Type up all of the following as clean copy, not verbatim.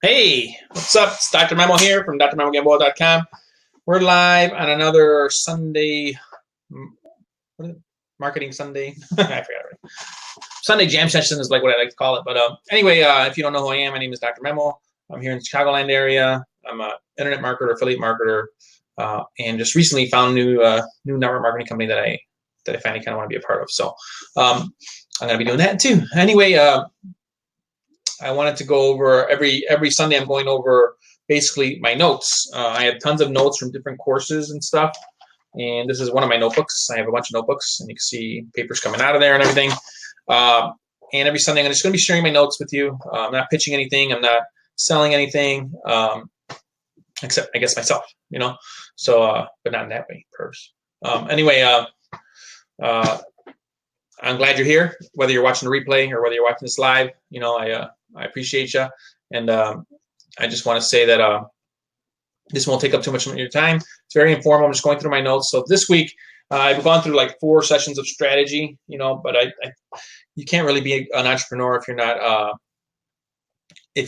Hey, what's up? It's Dr. Memo here from drmemogamboa.com. We're live on another Sunday, what is it? Marketing Sunday. I forgot already. Sunday jam session is like what I like to call it. But anyway, if you don't know who I am, my name is Dr. Memo. I'm here in the Chicagoland area. I'm an internet marketer, affiliate marketer, and just recently found a new network marketing company that I finally kind of want to be a part of. So I'm going to be doing that too. Anyway, I wanted to go over every Sunday. I'm going over basically my notes. I have tons of notes from different courses and stuff. And this is one of my notebooks. I have a bunch of notebooks, and you can see papers coming out of there and everything. And every Sunday, I'm just going to be sharing my notes with you. I'm not pitching anything. I'm not selling anything, except I guess myself, you know. So, but not in that way, purse. Anyway, I'm glad you're here. Whether you're watching the replay or whether you're watching this live, you know, I appreciate you, and I just want to say that this won't take up too much of your time. It's very informal. I'm just going through my notes. So this week, I've gone through like 4 sessions of strategy, you know, but you can't really be an entrepreneur if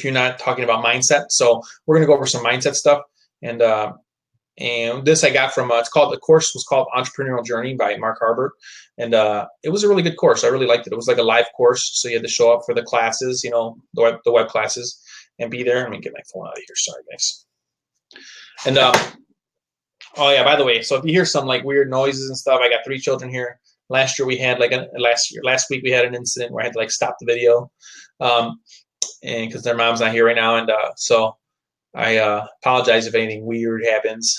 you're not talking about mindset. So we're going to go over some mindset stuff, and this I got from the course was called Entrepreneurial Journey by Mark Harbert, and it was a really good course. I really liked it. It was like a live course, so you had to show up for the classes, you know, the web classes, and be there. Let me get my phone out of here. Sorry, guys. And oh yeah, by the way, so if you hear some like weird noises and stuff, I got 3 children here. Last year we had last week we had an incident where I had to like stop the video, and because their mom's not here right now, and so I apologize if anything weird happens.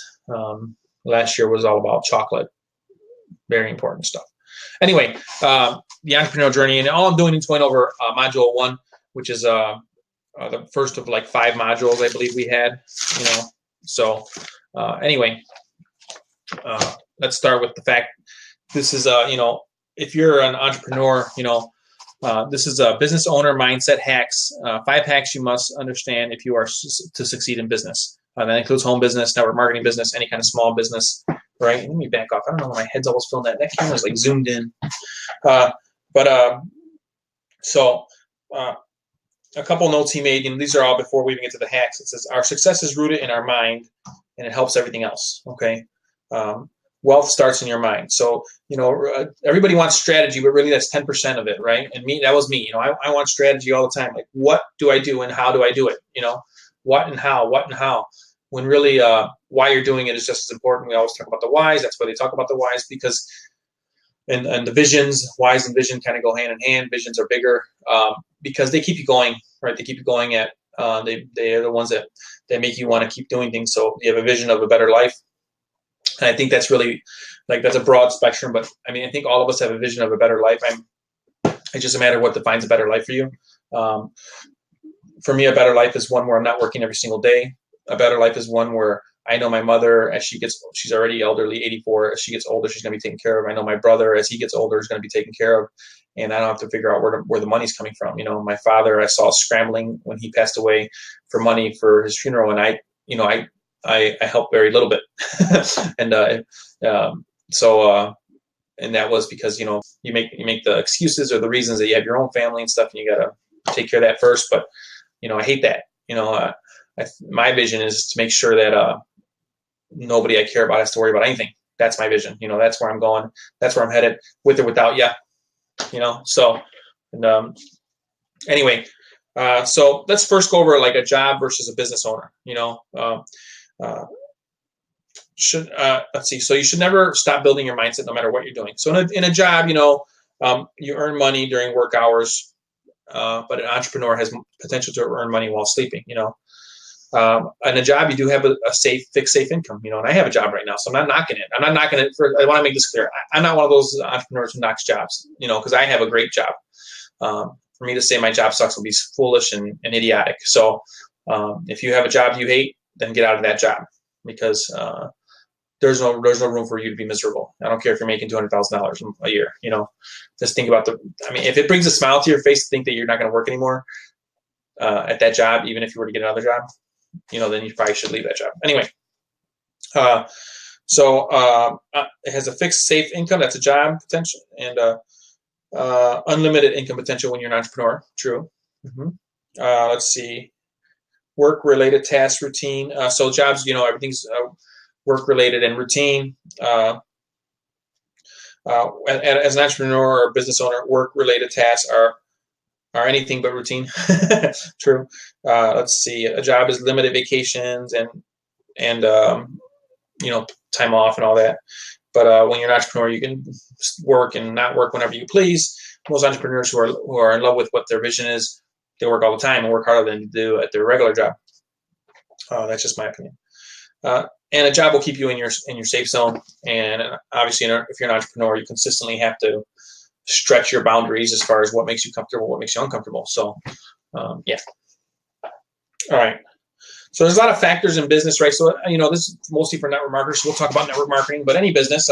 Last year was all about chocolate, very important stuff. Anyway, the entrepreneurial journey, and all I'm doing is going over module 1, which is the first of like 5 modules I believe we had. You know, so anyway, let's start with the fact this is you know, if you're an entrepreneur, you know, this is a business owner mindset hacks. 5 hacks you must understand if you are to succeed in business. That includes home business, network marketing business, any kind of small business. Right? Let me back off. I don't know why my head's always filling that. That camera's like zoomed in. So a couple notes he made, and these are all before we even get to the hacks. It says our success is rooted in our mind, and it helps everything else. Okay. Wealth starts in your mind. So, you know, everybody wants strategy, but really that's 10% of it, right? And that was me. You know, I want strategy all the time. Like, what do I do and how do I do it? You know, what and how. When really why you're doing it is just as important. We always talk about the whys. That's why they talk about the whys, because and the visions, whys and vision kind of go hand in hand. Visions are bigger because they keep you going, right? They keep you going at they are the ones that make you want to keep doing things. So you have a vision of a better life. And I think that's really that's a broad spectrum, but I mean, I think all of us have a vision of a better life. It's just a matter of what defines a better life for you. For me, a better life is one where I'm not working every single day. A better life is one where I know my mother, as she's already elderly, 84. As she gets older, she's going to be taken care of. I know my brother, as he gets older, is going to be taken care of. And I don't have to figure out where the money's coming from. You know, my father, I saw scrambling when he passed away for money for his funeral. And I helped very little bit. And and that was because, you know, you make the excuses or the reasons that you have your own family and stuff, and you got to take care of that first. But, you know, I hate that. You know, my vision is to make sure that nobody I care about has to worry about anything. That's my vision. You know, that's where I'm going. That's where I'm headed, with or without you. You know, so and anyway, so let's first go over like a job versus a business owner. You know, let's see. So you should never stop building your mindset, no matter what you're doing. So in a job, you know, you earn money during work hours, but an entrepreneur has potential to earn money while sleeping. You know. In a job, you do have a fixed safe income, you know, and I have a job right now, so I'm not knocking it. I want to make this clear. I'm not one of those entrepreneurs who knocks jobs, you know, because I have a great job. For me to say my job sucks would be foolish and idiotic. So if you have a job you hate, then get out of that job, because there's no room for you to be miserable. I don't care if you're making $200,000 a year, you know. Just think about if it brings a smile to your face to think that you're not going to work anymore at that job, even if you were to get another job, you know, then you probably should leave that job. Anyway, so it has a fixed safe income. That's a job potential, and unlimited income potential when you're an entrepreneur. True. Let's see. work-related tasks, routine. So jobs, everything's work-related and routine. As an entrepreneur or business owner, work-related tasks are anything but routine. True. Let's see. A job is limited vacations and time off and all that. But when you're an entrepreneur, you can work and not work whenever you please. Most entrepreneurs who are in love with what their vision is, they work all the time and work harder than they do at their regular job. That's just my opinion. And a job will keep you in your safe zone. And obviously, if you're an entrepreneur, you consistently have to stretch your boundaries as far as what makes you comfortable, what makes you uncomfortable. So, yeah. All right. So there's a lot of factors in business, right? So, this is mostly for network marketers. So we'll talk about network marketing, but any business,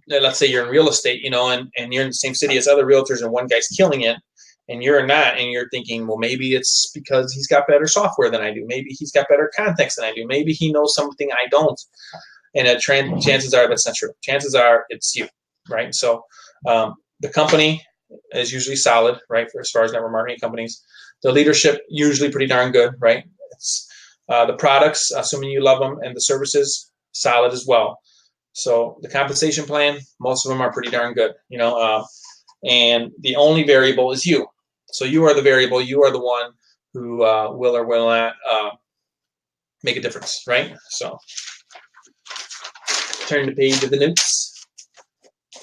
let's say you're in real estate, and you're in the same city as other realtors and one guy's killing it and you're not, and you're thinking, well, maybe it's because he's got better software than I do. Maybe he's got better context than I do. Maybe he knows something I don't. And chances are that's not true. Chances are it's you, right? So the company is usually solid, right? As far as network marketing companies, the leadership usually pretty darn good, right? It's the products, assuming you love them, and the services solid as well. So the compensation plan, most of them are pretty darn good, and the only variable is you. So you are the variable. You are the one who will or will not make a difference, right? So turn the page of the notes.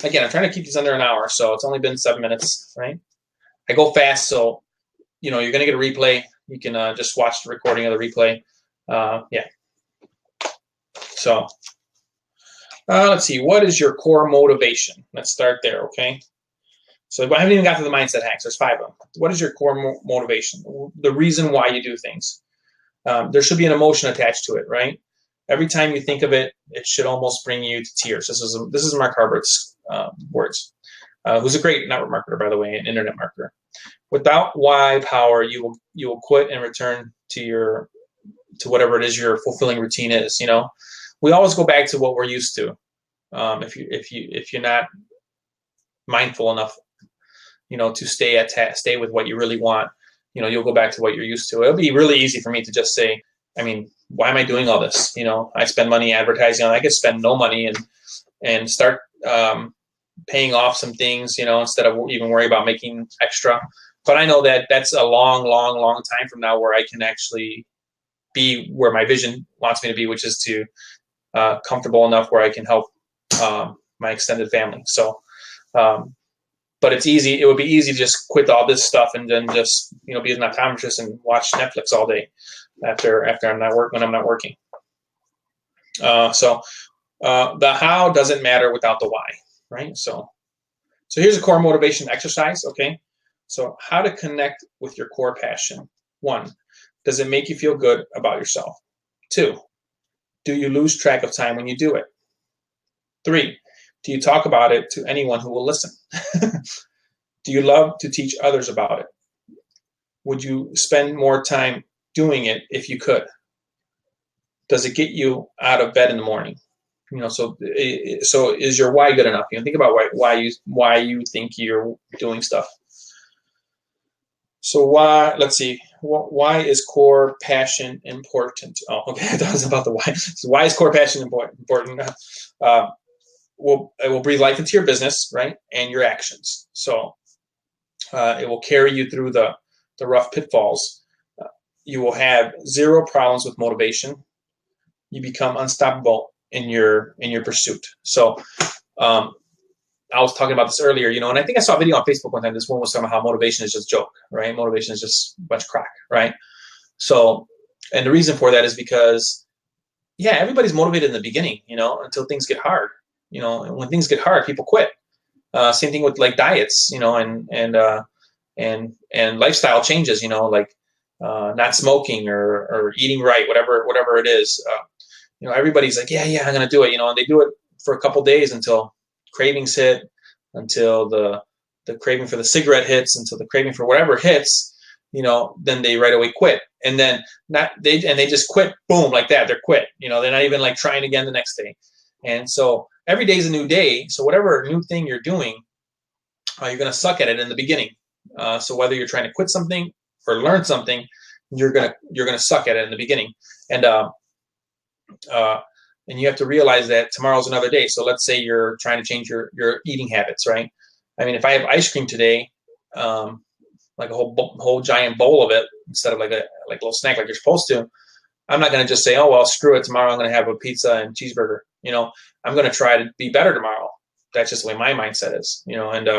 Again, I'm trying to keep these under an hour, so it's only been 7 minutes, right? I go fast, so you're going to get a replay. You can just watch the recording of the replay. Yeah. So let's see. What is your core motivation? Let's start there, okay? So I haven't even got to the mindset hacks. There's 5 of them. What is your core motivation? The reason why you do things. There should be an emotion attached to it, right? Every time you think of it, it should almost bring you to tears. This is Mark Harbert's words. Who's a great network marketer, by the way, an internet marketer. Without why power, you will quit and return to whatever it is your fulfilling routine is. We always go back to what we're used to. If you're not mindful enough, to stay with what you really want, you'll go back to what you're used to. It'll be really easy for me to just say, why am I doing all this? I spend money advertising. I could spend no money and start paying off some things, instead of even worry about making extra. But I know that that's a long, long, long time from now where I can actually be where my vision wants me to be, which is to comfortable enough where I can help my extended family. So, but it's easy. It would be easy to just quit all this stuff and then just be an optometrist and watch Netflix all day after I'm not when I'm not working. So the how doesn't matter without the why, right? So here's a core motivation exercise. Okay. So how to connect with your core passion. 1, does it make you feel good about yourself? 2, do you lose track of time when you do it? 3, do you talk about it to anyone who will listen? Do you love to teach others about it? Would you spend more time doing it if you could? Does it get you out of bed in the morning? So is your why good enough? Think about why you think you're doing stuff. So why? Let's see. Why is core passion important? Oh, okay. That was about the why. So why is core passion important? It will breathe life into your business, right, and your actions. So it will carry you through the rough pitfalls. You will have 0 problems with motivation. You become unstoppable in your pursuit. So I was talking about this earlier, and I think I saw a video on Facebook one time. This one was talking about how motivation is just a joke, right? Motivation is just a bunch of crack, right? So, and the reason for that is because, yeah, everybody's motivated in the beginning, until things get hard. And when things get hard, people quit. Same thing with like diets, and lifestyle changes, like not smoking or eating right, whatever it is. Everybody's like, yeah, I'm gonna do it, and they do it for a couple days until cravings hit, until the craving for the cigarette hits, until the craving for whatever hits, then they right away quit, and then they just quit, boom, like that. They're quit. They're not even like trying again the next day. And so every day is a new day. So whatever new thing you're doing, you're gonna suck at it in the beginning. So whether you're trying to quit something or learn something, you're gonna suck at it in the beginning, and and you have to realize that tomorrow's another day. So let's say you're trying to change your eating habits, right? I mean, if I have ice cream today, like a whole giant bowl of it instead of like a little snack like you're supposed to, I'm not going to just say, oh well, screw it. Tomorrow I'm going to have a pizza and cheeseburger. I'm going to try to be better tomorrow. That's just the way my mindset is. And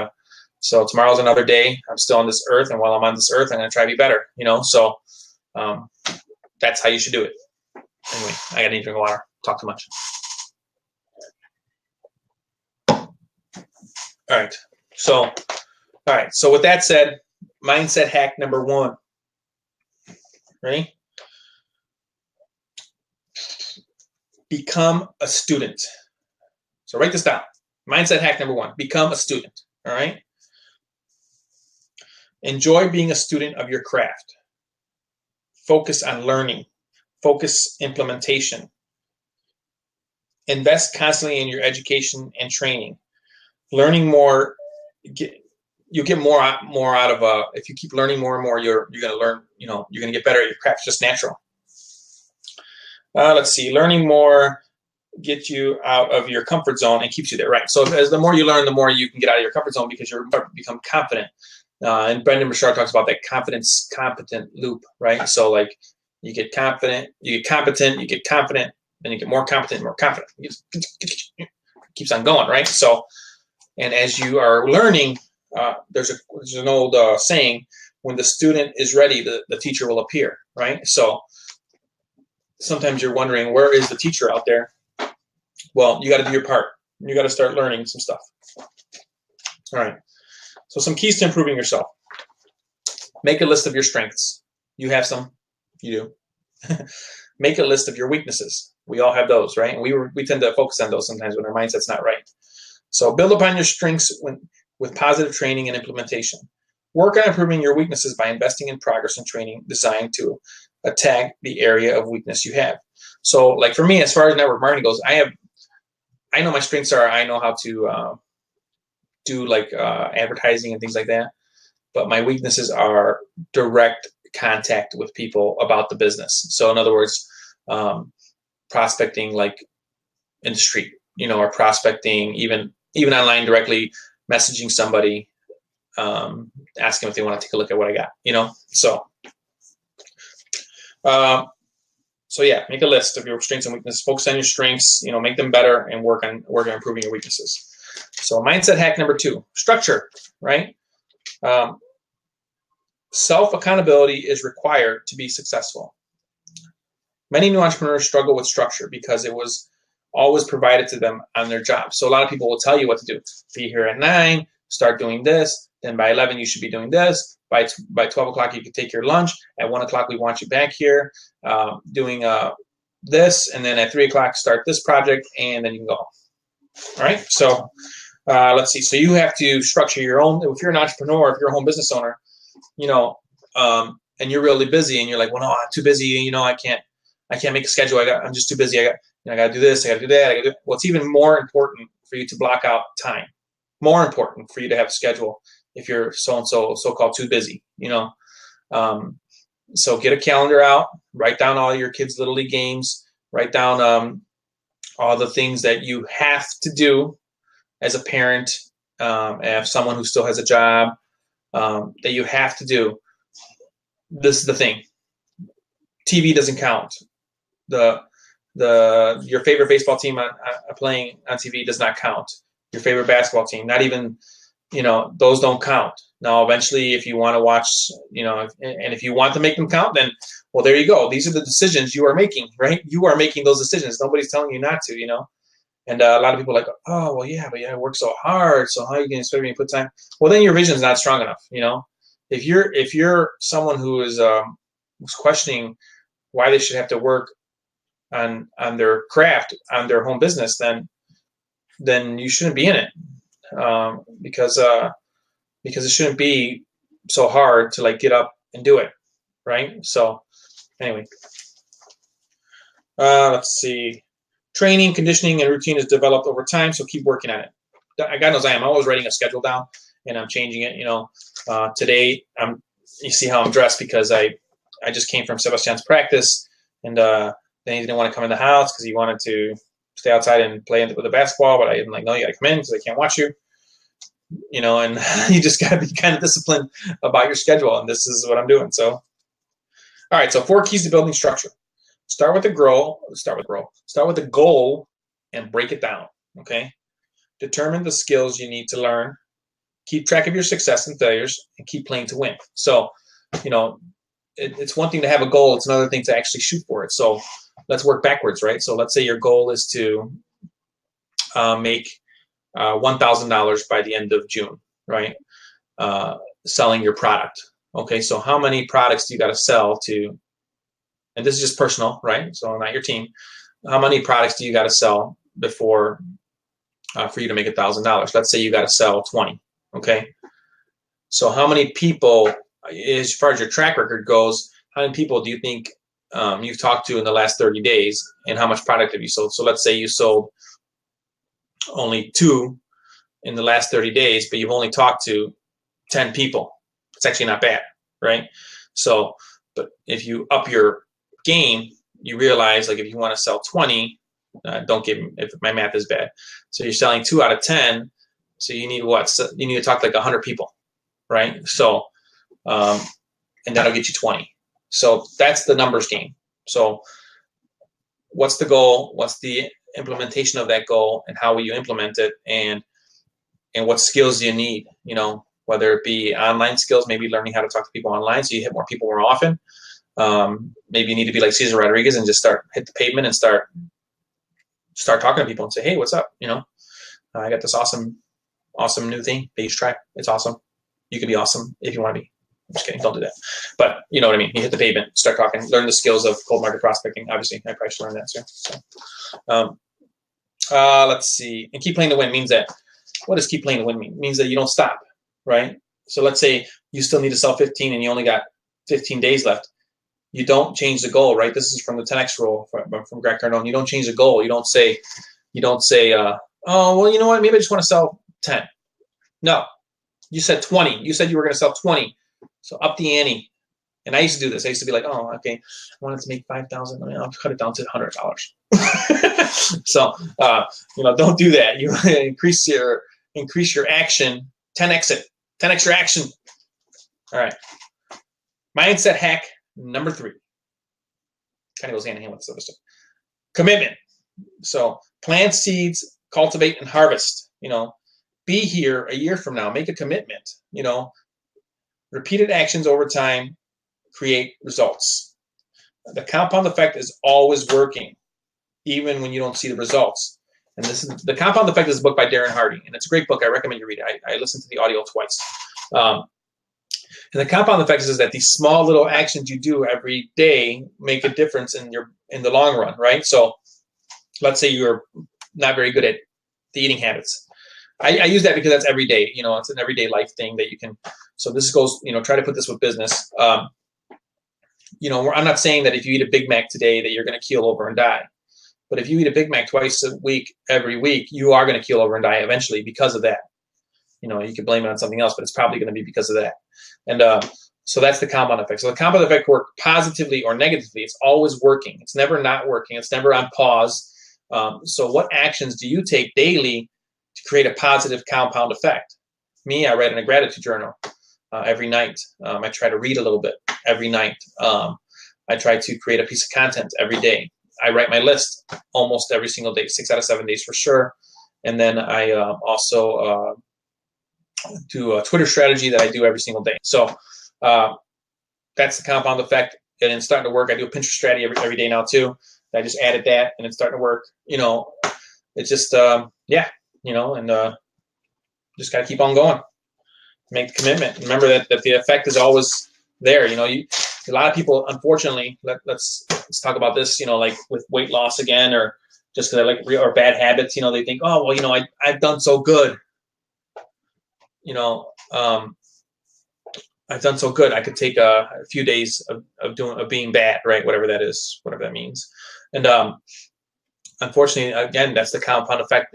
so tomorrow's another day. I'm still on this earth, and while I'm on this earth, I'm going to try to be better. So that's how you should do it. Anyway, I got to drink water. Talk too much. All right. So with that said, mindset hack number 1. Ready? Become a student. So write this down. Mindset hack number 1. Become a student. All right. Enjoy being a student of your craft. Focus on learning. Focus implementation. Invest constantly in your education and training. Learning more, you get more out of if you keep learning more and more, you're going to learn. You're going to get better at your craft. It's just natural. Let's see. Learning more gets you out of your comfort zone and keeps you there, right? So as the more you learn, the more you can get out of your comfort zone because you become confident. And Brendan Burchard talks about that competent loop, right? So like you get confident, you get competent, you get confident, then you get more competent, more confident. It keeps on going, right? So, and as you are learning, there's an old saying: when the student is ready, the teacher will appear, right? So sometimes you're wondering, where is the teacher out there? Well, you got to do your part. You got to start learning some stuff. All right. So some keys to improving yourself. Make a list of your strengths. You have some. You do. Make a list of your weaknesses. We all have those, right? And we tend to focus on those sometimes when our mindset's not right. So build upon your strengths with positive training and implementation. Work on improving your weaknesses by investing in progress and training designed to attack the area of weakness you have. So like for me, as far as network marketing goes, I know my strengths are, I know how to do like advertising and things like that. But my weaknesses are direct contact with people about the business. So in other words, prospecting like in the street, or prospecting even online directly, messaging somebody, asking if they want to take a look at what I got, So yeah, make a list of your strengths and weaknesses. Focus on your strengths, make them better, and work on improving your weaknesses. So mindset hack number 2, structure, right? Self-accountability is required to be successful. Many new entrepreneurs struggle with structure because it was always provided to them on their job. So a lot of people will tell you what to do. Be here at 9, start doing this. Then by 11, you should be doing this. By 12 o'clock, you can take your lunch. At 1 o'clock, we want you back here doing this. And then at 3 o'clock, start this project, and then you can go home. All right? So let's see. So you have to structure your own. If you're an entrepreneur, if you're a home business owner, and you're really busy, and you're like, well, no, I'm too busy. I can't make a schedule. I'm just too busy. I got to do this. I got to do that. Well, it's even more important for you to block out time. More important for you to have a schedule if you're so-called too busy. So get a calendar out. Write down all your kids' little league games. Write down all the things that you have to do as a parent, and someone who still has a job, that you have to do. This is the thing. TV doesn't count. Your favorite baseball team playing on TV does not count. Your favorite basketball team, not even, those don't count. Now, eventually, if you want to watch, and if you want to make them count, then, well, there you go. These are the decisions you are making, right? You are making those decisions. Nobody's telling you not to, And a lot of people are like, oh, well, yeah, but I work so hard. So how are you going to expect me to put time? Well, then your vision's not strong enough, If you're someone who is who's questioning why they should have to work on their craft, on their home business, then you shouldn't be in it, because it shouldn't be so hard to like get up and do it, right? So anyway, let's see. Training, conditioning, and routine is developed over time, so keep working on it. God knows I am always writing a schedule down, and I'm changing it. Today you see how I'm dressed because I I just came from Sebastian's practice, and then he didn't want to come in the house because he wanted to stay outside and play with the basketball. But I'm like, no, you got to come in because I can't watch you. And you just got to be kind of disciplined about your schedule. And this is what I'm doing. So, all right. So 4 keys to building structure. Start with the goal. Start with the goal and break it down. Okay. Determine the skills you need to learn. Keep track of your success and failures, and keep playing to win. So, it's one thing to have a goal. It's another thing to actually shoot for it. So let's work backwards, right? So let's say your goal is to make $1,000 by the end of June, right? Selling your product. Okay, so how many products do you got to sell to, and this is just personal, right? So not your team. How many products do you got to sell before for you to make $1,000? Let's say you got to sell 20, okay? So how many people, as far as your track record goes, how many people do you think you've talked to in the last 30 days, and how much product have you sold? So let's say you sold only 2 in the last 30 days, but you've only talked to 10 people. It's actually not bad, right? So, but if you up your game, you realize, like, if you want to sell 20, don't give me if my math is bad. So you're selling 2 out of 10. So you need what? So you need to talk to like 100 people, right? So, and that'll get you 20. So that's the numbers game. So what's the goal? What's the implementation of that goal, and how will you implement it? And what skills do you need? Whether it be online skills, maybe learning how to talk to people online so you hit more people more often. Maybe you need to be like Cesar Rodriguez and just hit the pavement and start talking to people and say, hey, what's up? I got this awesome new thing that you should try. It's awesome. You can be awesome if you want to be. I'm just kidding. Don't do that. But you know what I mean. You hit the pavement, start talking, learn the skills of cold market prospecting. Obviously, I probably should learn that soon. So, let's see. And keep playing to win means that. What does keep playing to win mean? It means that you don't stop, right? So let's say you still need to sell 15 and you only got 15 days left. You don't change the goal, right? This is from the 10X rule from Greg Cardone. You don't change the goal. You don't say, oh, well, you know what? Maybe I just want to sell 10. No, you said 20. You said you were going to sell 20. So up the ante. And I used to do this. I used to be like, oh, okay, I wanted to make $5,000. I'll cut it down to $100. So, don't do that. You increase your action, 10x it, 10x your action. All right. Mindset hack number 3. Kind of goes hand in hand with this other stuff. Commitment. So plant seeds, cultivate, and harvest. Be here a year from now. Make a commitment. Repeated actions over time create results. The compound effect is always working, even when you don't see the results. And this is the Compound Effect is a book by Darren Hardy, and it's a great book. I recommend you read it. I listened to the audio twice. And the compound effect is that these small little actions you do every day make a difference in the long run, right? So let's say you're not very good at the eating habits. I use that because that's every day. It's an everyday life thing that you can. So this goes. Try to put this with business. I'm not saying that if you eat a Big Mac today that you're going to keel over and die. But if you eat a Big Mac twice a week, every week, you are going to keel over and die eventually because of that. You can blame it on something else, but it's probably going to be because of that. And so that's the compound effect. So the compound effect works positively or negatively. It's always working. It's never not working. It's never on pause. So what actions do you take daily to create a positive compound effect? Me, I write in a gratitude journal every night. I try to read a little bit every night. I try to create a piece of content every day. I write my list almost every single day, 6 out of 7 days for sure. And then I also do a Twitter strategy that I do every single day. So that's the compound effect, and it's starting to work. I do a Pinterest strategy every day now too. I just added that, and it's starting to work. It's just and just got to keep on going. Make the commitment. Remember that the effect is always there. A lot of people, unfortunately, let's talk about this. Like with weight loss again, or just or bad habits. They think, oh well, I've done so good. I've done so good. I could take a few days of being bad, right? Whatever that is, whatever that means. And unfortunately, again, that's the compound effect.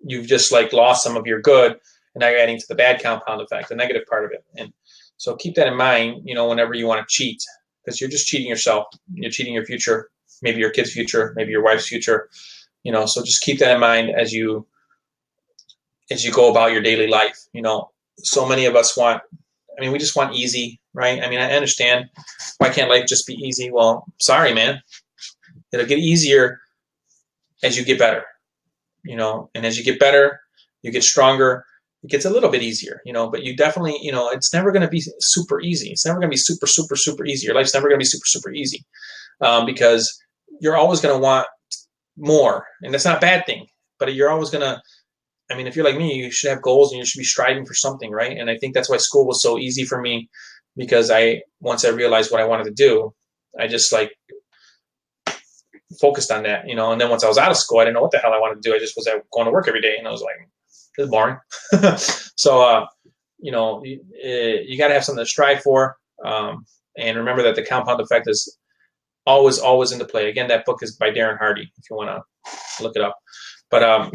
You've just lost some of your good, and now you're adding to the bad compound effect, the negative part of it. And So keep that in mind, whenever you want to cheat, because you're just cheating yourself. You're cheating your future, maybe your kid's future, maybe your wife's future. So just keep that in mind as you go about your daily life. So many of us we just want easy, right? I understand. Why can't life just be easy? Well, sorry, man. It'll get easier as you get better, and as you get better, you get stronger. It gets a little bit easier, but you definitely, it's never going to be super easy. It's never going to be super, super, super easy. Your life's never going to be super, super easy, because you're always going to want more, and that's not a bad thing, but you're always going to, if you're like me, you should have goals and you should be striving for something, right? And I think that's why school was so easy for me, because once I realized what I wanted to do, I just focused on that, and then once I was out of school, I didn't know what the hell I wanted to do. I just was going to work every day, and I was like, this is boring. So, you got to have something to strive for, and remember that the compound effect is always into play. Again, that book is by Darren Hardy, if you want to look it up. But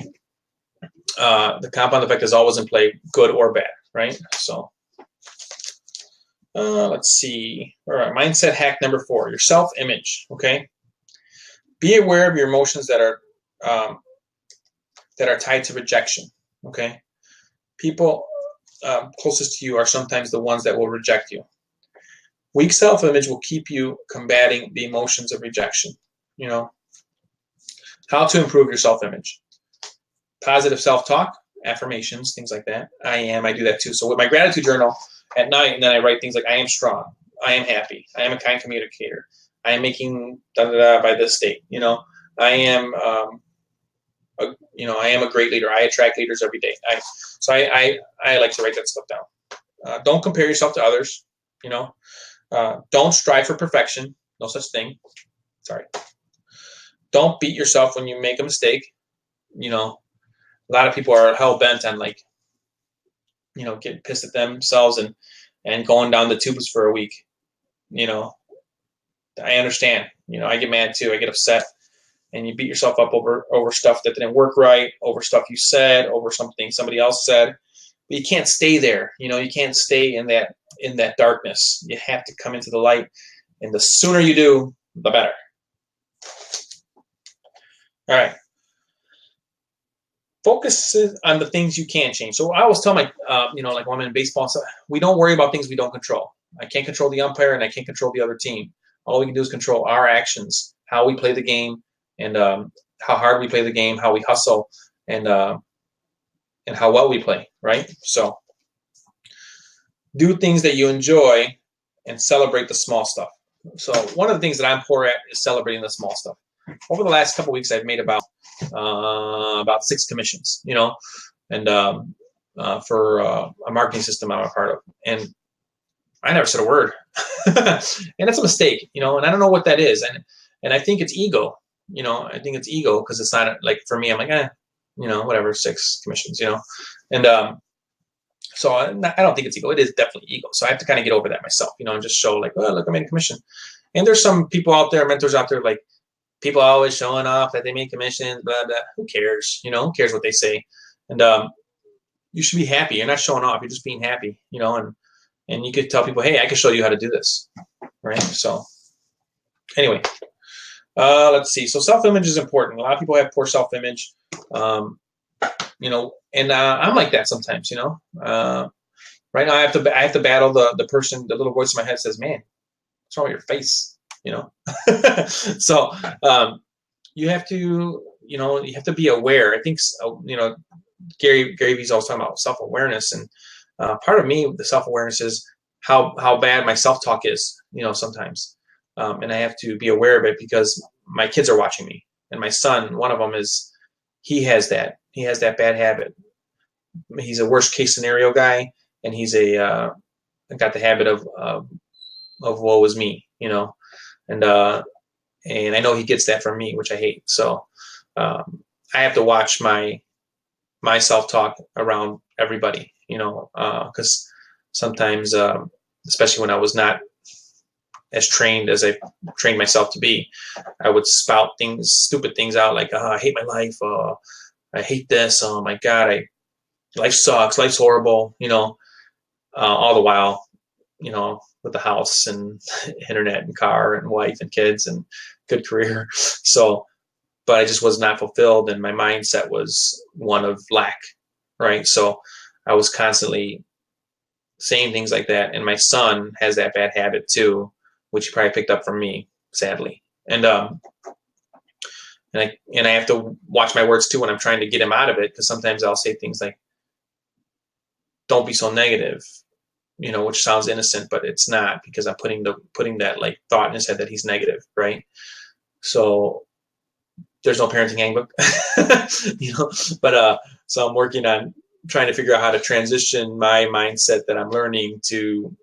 the compound effect is always in play, good or bad, right? So let's see. All right, mindset hack number 4, your self-image. Okay, be aware of your emotions that are tied to rejection. Okay, people closest to you are sometimes the ones that will reject you. Weak self-image will keep you combating the emotions of rejection. How to improve your self-image: positive self-talk, affirmations, things like that. I do that too. So with my gratitude journal at night, and then I write things like, I am strong, I am happy, I am a kind communicator, I am making by this date. I am I am a great leader. I attract leaders every day. I like to write that stuff down. Don't compare yourself to others. Don't strive for perfection. No such thing. Sorry. Don't beat yourself when you make a mistake. A lot of people are hell bent on getting pissed at themselves and going down the tubes for a week. I understand. I get mad too. I get upset, and you beat yourself up over stuff that didn't work right, over stuff you said, over something somebody else said. But you can't stay there. You can't stay in that darkness. You have to come into the light, and the sooner you do, the better. All right. Focus on the things you can change. So I always tell my, like when I'm in baseball, so we don't worry about things we don't control. I can't control the umpire, and I can't control the other team. All we can do is control our actions, how we play the game, and how hard we play the game, how we hustle, and how well we play, right? So do things that you enjoy and celebrate the small stuff. So one of the things that I'm poor at is celebrating the small stuff. Over the last couple of weeks, I've made about 6 commissions, and for a marketing system I'm a part of, and I never said a word, and that's a mistake, and I don't know what that is, and I think it's ego, I think it's ego, because it's not like, for me, I'm like, whatever, 6 commissions, and so I don't think it's ego. It is definitely ego. So I have to kind of get over that myself, and just show like, oh, look, I made a commission. And there's some people out there, mentors out there, like, people are always showing off that they make commissions, blah, blah. Who cares? Who cares what they say? And you should be happy. You're not showing off. You're just being happy, and you could tell people, hey, I can show you how to do this, right? So anyway, let's see. So self-image is important. A lot of people have poor self-image, and I'm like that sometimes, right now I have to battle the person, the little voice in my head says, man, what's wrong with your face? So you have to be aware. I think Gary Vee's always talking about self-awareness, and part of me, the self-awareness is how bad my self-talk is, sometimes, and I have to be aware of it because my kids are watching me, and my son, one of them, he has that bad habit. He's a worst case scenario guy, and he's got the habit of woe is me, and I know he gets that from me, which I hate. So I have to watch my self-talk around everybody, because sometimes, especially when I was not as trained as I trained myself to be, I would spout stupid things out like, I hate my life, I hate this, oh my God, life sucks, life's horrible, all the while you know, with the house and internet and car and wife and kids and good career. So, but I just was not fulfilled, and my mindset was one of lack, right? So I was constantly saying things like that, and my son has that bad habit too, which he probably picked up from me, sadly. And I have to watch my words too when I'm trying to get him out of it, because sometimes I'll say things like, "Don't be so negative," you know, which sounds innocent, but it's not, because I'm putting that like thought in his head that he's negative, right? So there's no parenting handbook, you know. But so I'm working on trying to figure out how to transition my mindset that I'm learning to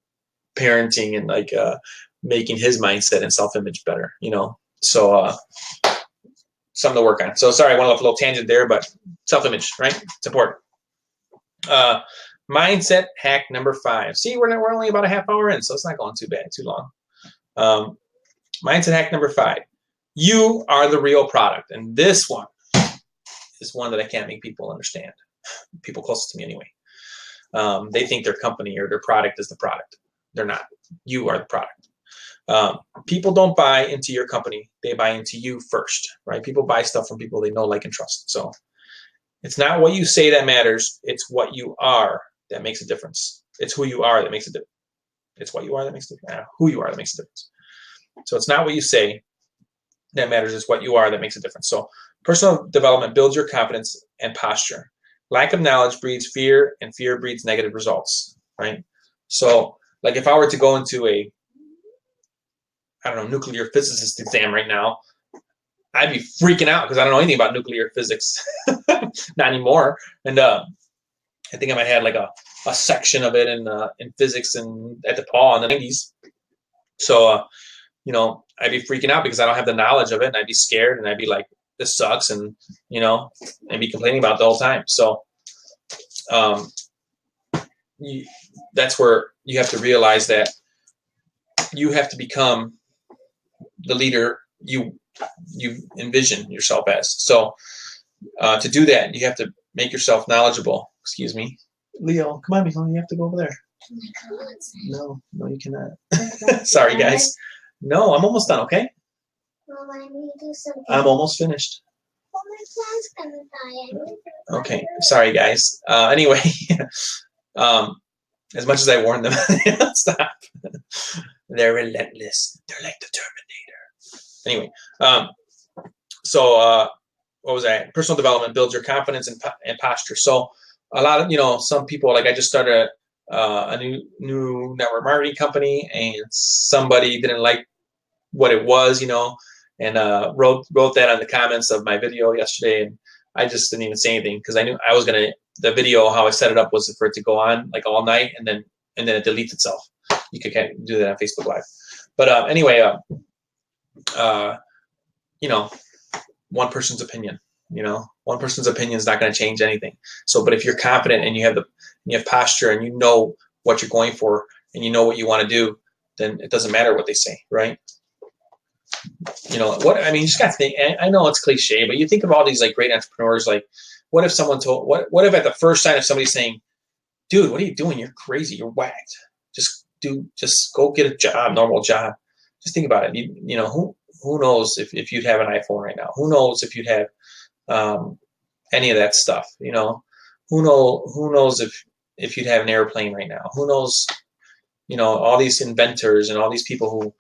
parenting, and like making his mindset and self-image better, you know. So something to work on. So sorry, I went off a little tangent there, but self-image, right? It's important. Mindset hack number 5. See, we're only about a half hour in, so it's not going too bad, too long. Mindset hack number 5. You are the real product. And this one is one that I can't make people understand. People closest to me anyway. They think their company or their product is the product. They're not. You are the product. People don't buy into your company. They buy into you first, right? People buy stuff from people they know, like, and trust. So it's not what you say that matters. It's what you are that makes a difference. It's who you are that makes a difference. It's what you are that makes a difference. Who you are that makes a difference. So it's not what you say that matters. It's what you are that makes a difference. So personal development builds your confidence and posture. Lack of knowledge breeds fear, and fear breeds negative results, right? So like if I were to go into a, I don't know, nuclear physicist exam right now, I'd be freaking out because I don't know anything about nuclear physics. Not anymore. And I think I might have like a section of it in physics and at DePaul in the 90s. So you know, I'd be freaking out because I don't have the knowledge of it, and I'd be scared, and I'd be like, this sucks, and you know, and be complaining about it the whole time. So that's where you have to realize that you have to become the leader you envision yourself as. So to do that, you have to make yourself knowledgeable. Excuse me, Leo, come on, Leo, you have to go over there. No, you cannot. Sorry, guys. No, I'm almost done. Okay. Well, I need to do something. I'm almost finished. Well, my phone's gonna die. Okay, sorry guys. Anyway, as much as I warned them, stop. They're relentless. They're like the Terminator. Anyway, so what was that? Personal development builds your confidence and posture. So a lot of, you know, some people, like I just started a new network marketing company, and somebody didn't like what it was, you know, and wrote that on the comments of my video yesterday, and I just didn't even say anything because I knew I was gonna. The video, how I set it up, was for it to go on like all night, and then it deletes itself. You could do that on Facebook Live, but anyway, you know, one person's opinion. You know, one person's opinion is not going to change anything. So, but if you're confident and you have posture and you know what you're going for and you know what you want to do, then it doesn't matter what they say, right? You know what I mean? You just got to think. I know it's cliche, but you think of all these like great entrepreneurs. Like, what if someone told? What if at the first sign of somebody saying, "Dude, what are you doing? You're crazy. You're whacked. Just go get a job, normal job." Just think about it. You know who knows if you'd have an iPhone right now? Who knows if you'd have any of that stuff? You know, who knows if you'd have an airplane right now? Who knows? You know, all these inventors and all these people who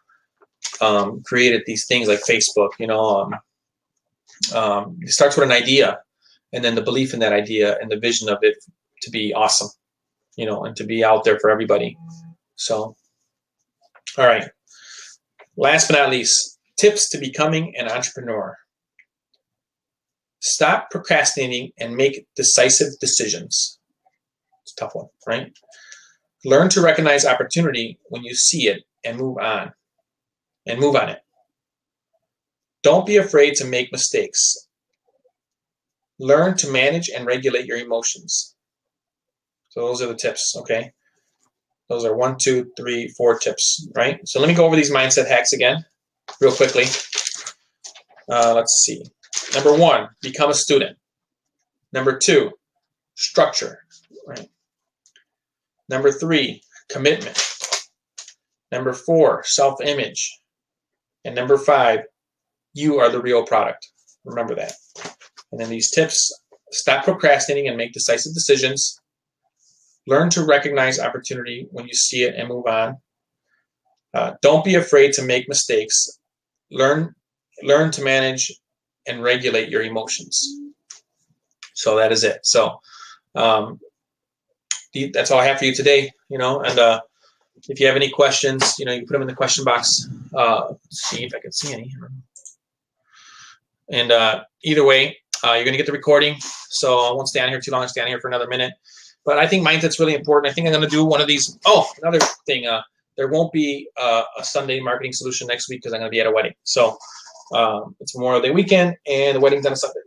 created these things like Facebook. You know, it starts with an idea, and then the belief in that idea and the vision of it to be awesome. You know, and to be out there for everybody. So, all right. Last but not least, tips to becoming an entrepreneur. Stop procrastinating and make decisive decisions. It's a tough one, right? Learn to recognize opportunity when you see it and move on. And move on it. Don't be afraid to make mistakes. Learn to manage and regulate your emotions. So those are the tips, okay? Those are 1, 2, 3, 4 tips, right? So let me go over these mindset hacks again real quickly. Let's see. Number 1, become a student. Number 2, structure, right? Number 3, commitment. Number 4, self-image. And number 5, you are the real product. Remember that. And then these tips: stop procrastinating and make decisive decisions. Learn to recognize opportunity when you see it and move on. Don't be afraid to make mistakes. Learn to manage and regulate your emotions. So that is it. So that's all I have for you today. And if you have any questions, you can put them in the question box. Let's see if I can see any. And either way, you're going to get the recording. So I won't stay on here too long. I'll stay on here for another minute. But I think mindset's really important. I think I'm going to do one of these. Oh, another thing. There won't be a Sunday marketing solution next week because I'm going to be at a wedding. So it's Memorial Day weekend, and the wedding's on a Sunday.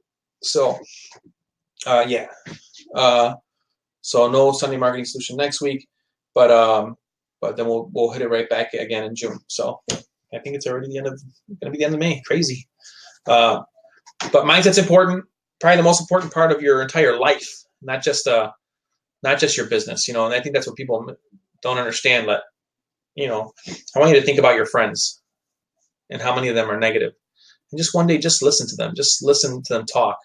So yeah. So no Sunday marketing solution next week, but then we'll hit it right back again in June. So I think it's already going to be the end of May. Crazy. But mindset's important. Probably the most important part of your entire life, not just your business. And I think that's what people don't understand. But I want you to think about your friends and how many of them are negative. And just one day, just listen to them. Just listen to them talk.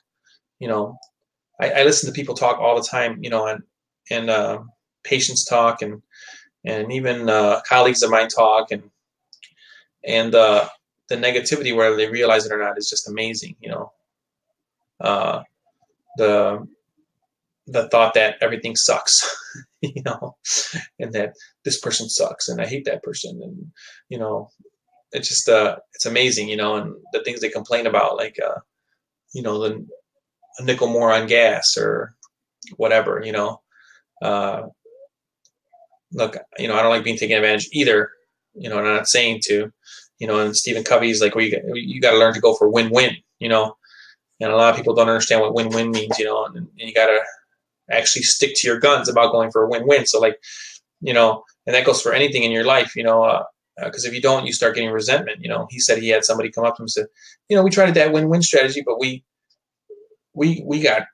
I listen to people talk all the time. And patients talk, and even colleagues of mine talk, and the negativity, whether they realize it or not, is just amazing. The thought that everything sucks, and that this person sucks, and I hate that person, and it's just it's amazing, and the things they complain about, like a nickel more on gas or whatever. Look, I don't like being taken advantage either. And I'm not saying to, and Stephen Covey's like, well, you got to learn to go for win-win. And a lot of people don't understand what win-win means. And you got to actually stick to your guns about going for a win-win. So like, and that goes for anything in your life, because if you don't, you start getting resentment. He said he had somebody come up to him and said, we tried that win-win strategy, but we got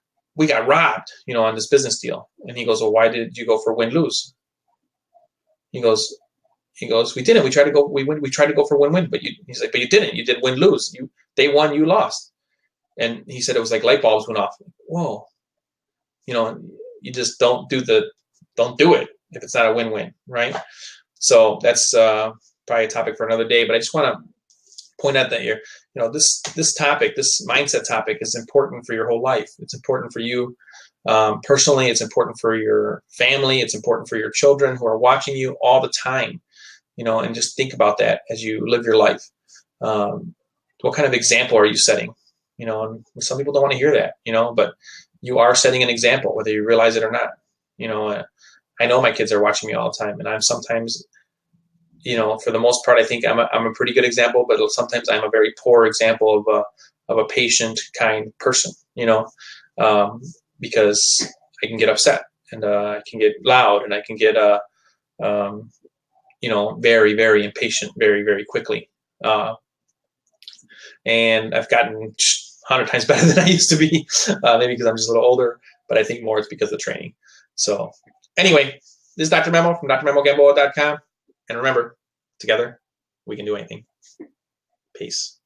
robbed, on this business deal. And he goes, well, why did you go for win-lose? He goes, we didn't. We tried to go for win-win, but he's like, but you didn't. You did win-lose. They won, you lost. And he said it was like light bulbs went off. Whoa. You just don't do it if it's not a win-win, right? So that's probably a topic for another day. But I just want to point out that this topic, this mindset topic, is important for your whole life. It's important for you personally. It's important for your family. It's important for your children who are watching you all the time. And just think about that as you live your life. What kind of example are you setting? And some people don't want to hear that. But you are setting an example, whether you realize it or not. I know my kids are watching me all the time, and I'm sometimes, for the most part, I think I'm a pretty good example, but sometimes I'm a very poor example of a patient, kind person. Because I can get upset, and I can get loud, and I can get very, very impatient very, very quickly. And I've gotten 100 times better than I used to be, maybe because I'm just a little older, but I think more it's because of training. So anyway, this is Dr. Memo from drmemogamboa.com. And remember, together, we can do anything. Peace.